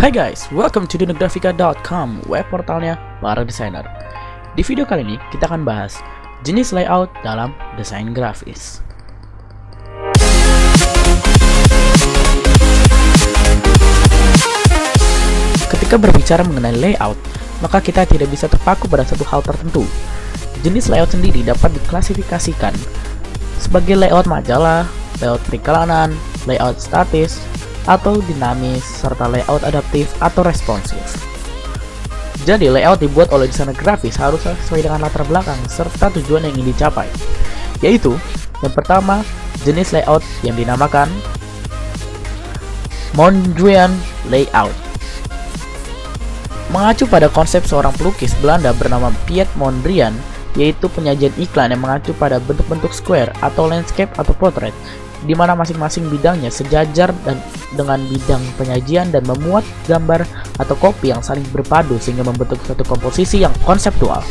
Hai guys, welcome to dunografika.com, web portalnya para desainer. Di video kali ini kita akan bahas jenis layout dalam desain grafis. Ketika berbicara mengenai layout, maka kita tidak bisa terpaku pada satu hal tertentu. Jenis layout sendiri dapat diklasifikasikan sebagai layout majalah, layout periklanan, layout statis, atau dinamis, serta layout adaptif atau responsif. Jadi layout dibuat oleh desainer grafis harus sesuai dengan latar belakang serta tujuan yang ingin dicapai, yaitu yang pertama, jenis layout yang dinamakan Mondrian layout. Mengacu pada konsep seorang pelukis Belanda bernama Piet Mondrian, yaitu penyajian iklan yang mengacu pada bentuk-bentuk square atau landscape atau portrait, di mana masing-masing bidangnya sejajar dan dengan bidang penyajian dan memuat gambar atau kopi yang saling berpadu sehingga membentuk suatu komposisi yang konseptual.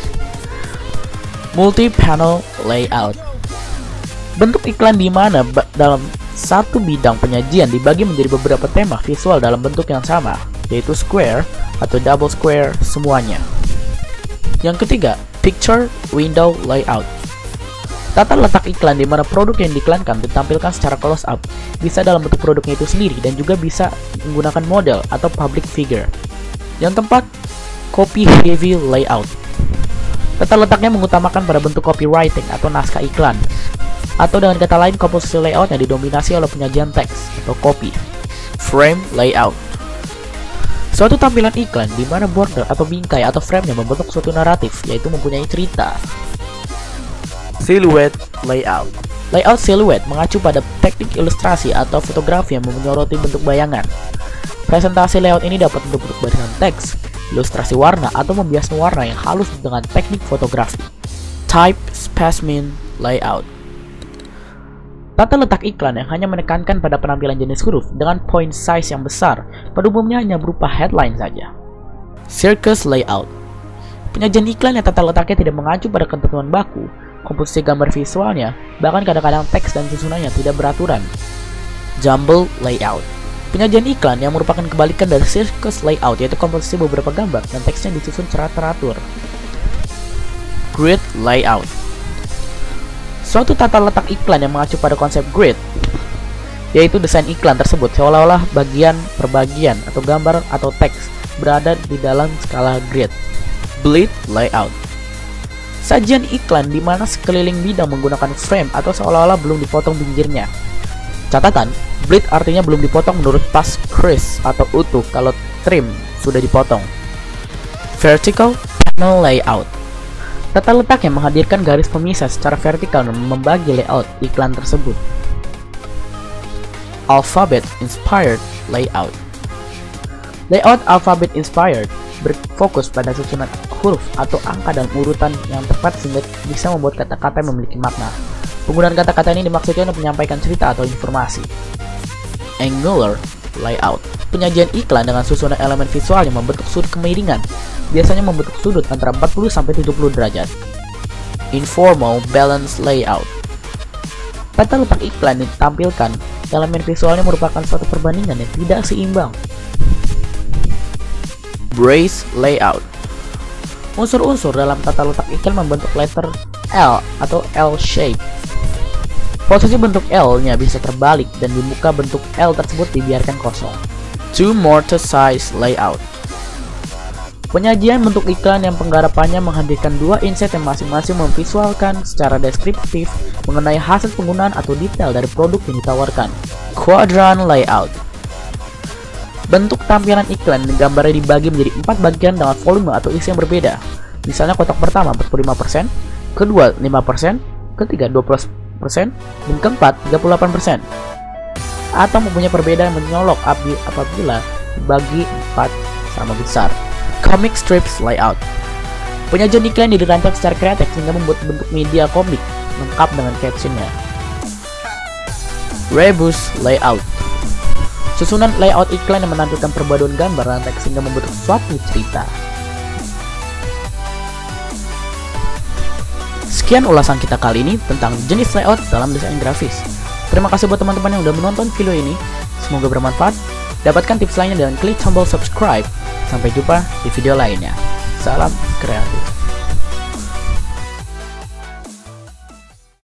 Multi-panel layout. Bentuk iklan di mana dalam satu bidang penyajian dibagi menjadi beberapa tema visual dalam bentuk yang sama, yaitu square atau double square semuanya. Yang ketiga, picture window layout. Tata letak iklan di mana produk yang diiklankan ditampilkan secara close up, bisa dalam bentuk produknya itu sendiri dan juga bisa menggunakan model atau public figure. Yang keempat, copy heavy layout. Tata letaknya mengutamakan pada bentuk copywriting atau naskah iklan, atau dengan kata lain komposisi layout yang didominasi oleh penyajian teks atau copy. Frame layout. Suatu tampilan iklan di mana border atau bingkai atau frame-nya membentuk suatu naratif, yaitu mempunyai cerita. Silhouette layout. Layout silhouette mengacu pada teknik ilustrasi atau fotografi yang menyoroti bentuk bayangan. Presentasi layout ini dapat bentuk barisan teks, ilustrasi warna, atau membias warna yang halus dengan teknik fotografi. Type specimen layout. Tata letak iklan yang hanya menekankan pada penampilan jenis huruf dengan point size yang besar, pada umumnya hanya berupa headline saja. Circus layout. Penyajian iklan yang tata letaknya tidak mengacu pada ketentuan baku, komposisi gambar visualnya, bahkan kadang-kadang teks dan susunannya tidak beraturan. Jumble layout. Penyajian iklan yang merupakan kebalikan dari circus layout, yaitu komposisi beberapa gambar dan teksnya disusun secara teratur. Grid layout. Suatu tata letak iklan yang mengacu pada konsep grid, yaitu desain iklan tersebut seolah-olah bagian per bagian atau gambar atau teks berada di dalam skala grid. Bleed layout. Sajian iklan di mana sekeliling bidang menggunakan frame atau seolah-olah belum dipotong pinggirnya. Catatan, bleed artinya belum dipotong menurut pas crease atau utuh kalau trim sudah dipotong. Vertical panel layout. Tata letak yang menghadirkan garis pemisah secara vertikal dan membagi layout iklan tersebut. Alphabet inspired layout. Layout alphabet inspired berfokus pada susunan huruf atau angka dan urutan yang tepat sehingga bisa membuat kata-kata yang memiliki makna. Penggunaan kata-kata ini dimaksudkan untuk menyampaikan cerita atau informasi. Angular layout. Penyajian iklan dengan susunan elemen visual yang membentuk sudut kemiringan, biasanya membentuk sudut antara 40-70 derajat. Informal balance layout. Tata letak iklan yang ditampilkan, elemen visualnya merupakan suatu perbandingan yang tidak seimbang. Brace layout. Unsur-unsur dalam tata letak iklan membentuk letter L atau L shape. Posisi bentuk L-nya bisa terbalik dan di muka bentuk L tersebut dibiarkan kosong. Two mortar size layout. Penyajian bentuk iklan yang penggarapannya menghadirkan dua inset yang masing-masing memvisualkan secara deskriptif mengenai hasil penggunaan atau detail dari produk yang ditawarkan. Quadrant layout. Bentuk tampilan iklan dan gambarnya dibagi menjadi 4 bagian dengan volume atau isi yang berbeda. Misalnya kotak pertama 45%, kedua 5%, ketiga 20%, dan keempat 38%. Atau mempunyai perbedaan menyolok apabila dibagi 4 sama besar. Comic strips layout. Penyajian iklan dirancang secara kreatif sehingga membuat bentuk media komik lengkap dengan captionnya. Rebus layout. Susunan layout iklan yang menampilkan perpaduan gambar dan teks sehingga membentuk suatu cerita. Sekian ulasan kita kali ini tentang jenis layout dalam desain grafis. Terima kasih buat teman-teman yang udah menonton video ini. Semoga bermanfaat. Dapatkan tips lainnya dengan klik tombol subscribe. Sampai jumpa di video lainnya. Salam kreatif.